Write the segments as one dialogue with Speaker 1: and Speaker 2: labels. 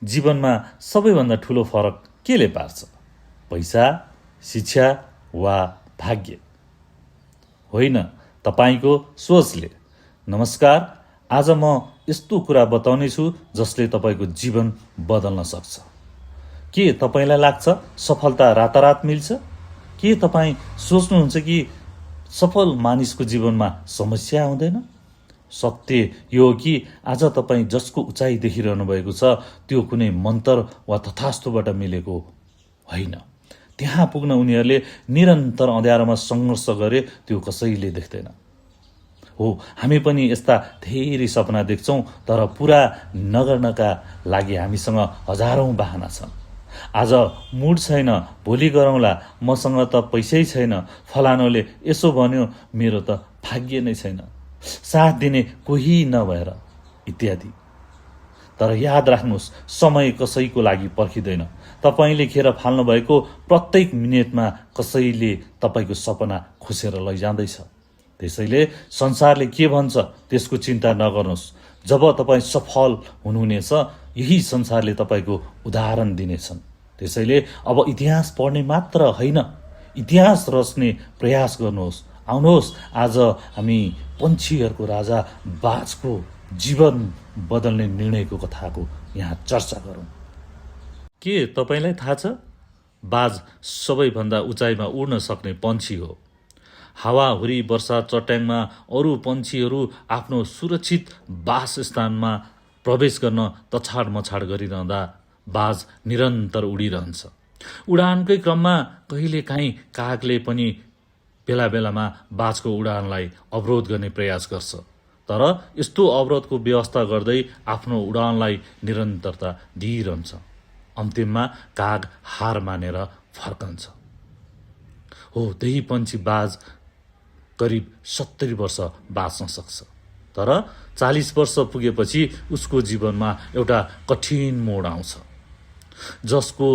Speaker 1: जीवनमा सबैभन्दा ठुलो फरक केले पार्छ? पैसा, शिक्षा वा भाग्य? होइन, तपाईँको सोचले। नमस्कार, आज म यस्तो कुरा बताउनेछु जसले तपाईँको जीवन बदल्न सक्छ। के तपाईँलाई लाग्छ सफलता रातारात मिल्छ? के तपाईँ सोच्नुहुन्छ कि सफल मानिसको जीवनमा समस्या हुँदैन? सत्य यो हो कि आज तपाईँ जसको उचाइ देखिरहनु भएको छ त्यो कुनै मन्त्र वा तथास्तुबाट मिलेको होइन। त्यहाँ पुग्न उनीहरूले निरन्तर अँध्यारोमा सङ्घर्ष गरे, त्यो कसैले देख्दैन। हो, हामी पनि यस्ता धेरै सपना देख्छौँ, तर पुरा नगर्नका लागि हामीसँग हजारौँ बहाना छन्। आज मुड छैन, भोलि गरौँला, मसँग त पैसै छैन, फलानोले यसो भन्यो, मेरो त भाग्य नै छैन, साथ दिने कोही नभएर, इत्यादि। तर याद राख्नुहोस्, समय कसैको लागि पर्खिँदैन। तपाईँले खेर फाल्नुभएको प्रत्येक मिनेटमा कसैले तपाईँको सपना खोसेर लैजाँदैछ। त्यसैले संसारले के भन्छ त्यसको चिन्ता नगर्नुहोस्। जब तपाईँ सफल हुनुहुनेछ, यही संसारले तपाईँको उदाहरण दिनेछन्। त्यसैले अब इतिहास पढ्ने मात्र होइन, इतिहास रच्ने प्रयास गर्नुहोस्। आउनुहोस्, आज हामी पन्छीहरूको राजा बाजको जीवन बदल्ने निर्णयको कथाको यहाँ चर्चा गरौँ। के तपाईँलाई थाहा छ? बाज सबैभन्दा उचाइमा उड्न सक्ने पन्छी हो। हावाहुरी, वर्षा, चट्याङमा अरू पन्छीहरू आफ्नो सुरक्षित वासस्थानमा प्रवेश गर्न तछाड मछाड गरिरहँदा बाज निरन्तर उडिरहन्छ। उडानकै क्रममा कहिलेकाहीँ कागले पनि बेला बेलामा बाजको उडानलाई अवरोध गर्ने प्रयास गर्छ, तर यस्तो अवरोधको व्यवस्था गर्दै आफ्नो उडानलाई निरन्तरता दिइरहन्छ। अन्तिममा काग हार मानेर फर्कन्छ। हो, त्यही पन्छी बाज करिब 70 वर्ष बाँच्न सक्छ, तर 40 वर्ष पुगेपछि उसको जीवनमा एउटा कठिन मोड आउँछ। जसको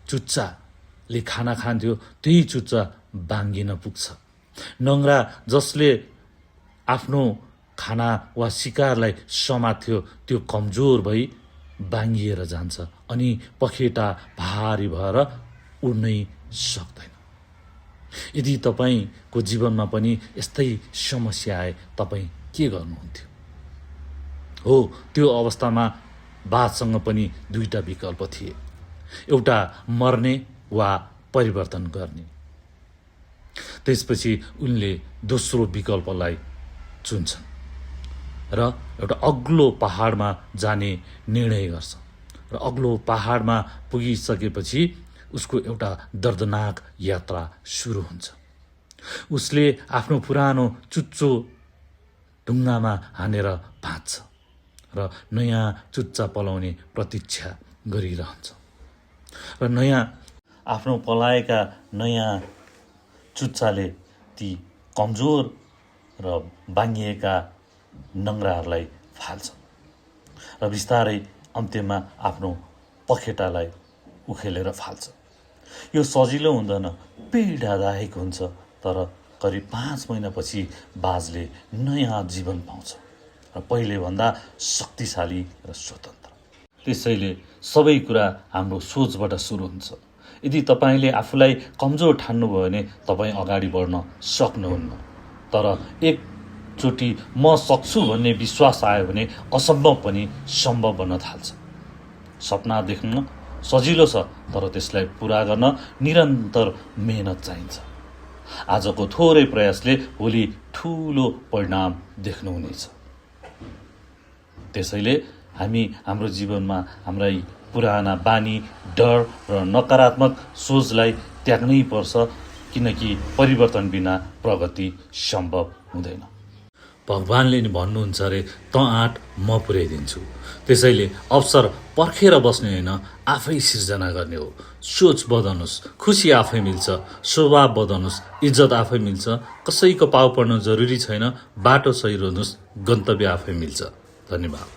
Speaker 1: चुच्चाले खाना खान्थ्यो त्यही चुच्चा बाङ्गिन पुग्छ। नङ्ग्रा जसले आफ्नो खाना वा शिकारलाई समात्थ्यो त्यो कमजोर भई बाङ्गिएर जान्छ, अनि पखेटा भारी भएर उड्नै सक्दैन। यदि तपाईँको जीवनमा पनि यस्तै समस्या आए तपाईँ के गर्नुहुन्थ्यो? हो, त्यो अवस्थामा बाजसँग पनि दुईटा विकल्प थिए, एउटा मर्ने वा परिवर्तन गर्ने। त्यसपछि उनले दोस्रो विकल्पलाई चुन्छन् र एउटा अग्लो पहाडमा जाने निर्णय गर्छ। र अग्लो पहाडमा पुगिसकेपछि उसको एउटा दर्दनाक यात्रा सुरु हुन्छ। उसले आफ्नो पुरानो चुच्चो ढुङ्गामा हानेर भाँच्छ र नयाँ चुच्चा पलाउने प्रतीक्षा गरिरहन्छ। र आफ्नो पलाएका नयाँ चुच्चाले ती कमजोर र बाङ्गिएका नङ्ग्राहरूलाई फाल्छ र बिस्तारै अन्त्यमा आफ्नो पखेटालाई उखेलेर फाल्छ। यो सजिलो हुँदैन, पीडादायक हुन्छ, तर करिब 5 महिनापछि बाजले नयाँ जीवन पाउँछ र पहिलेभन्दा शक्तिशाली र स्वतन्त्र। त्यसैले सबै कुरा हाम्रो सोचबाट सुरु हुन्छ। यदि तपाईँले आफूलाई कमजोर ठान्नुभयो भने तपाईँ अगाडि बढ्न सक्नुहुन्न, तर एकचोटि म सक्छु भन्ने विश्वास आयो भने असम्भव पनि सम्भव बन्न थाल्छ। सपना देख्न सजिलो छ, तर त्यसलाई पुरा गर्न निरन्तर मेहनत चाहिन्छ। आजको थोरै प्रयासले भोलि ठुलो परिणाम देख्नुहुनेछ। त्यसैले हामी हाम्रो जीवनमा हाम्रा पुराना बानी, डर र नकारात्मक सोचलाई त्याग्नै पर्छ, किनकि परिवर्तन बिना प्रगति सम्भव हुँदैन। भगवानले नि भन्नुहुन्छ अरे, त आँट म पुर्याइदिन्छु। त्यसैले अवसर पर्खेर बस्ने होइन, आफै सिर्जना गर्ने हो। सोच बदल्नुहोस्, खुसी आफै मिल्छ। स्वभाव बदल्नुहोस्, इज्जत आफै मिल्छ। कसैको पाउ पर्न जरुरी छैन। बाटो सही रोज्नुहोस्, गन्तव्य आफै मिल्छ। धन्यवाद।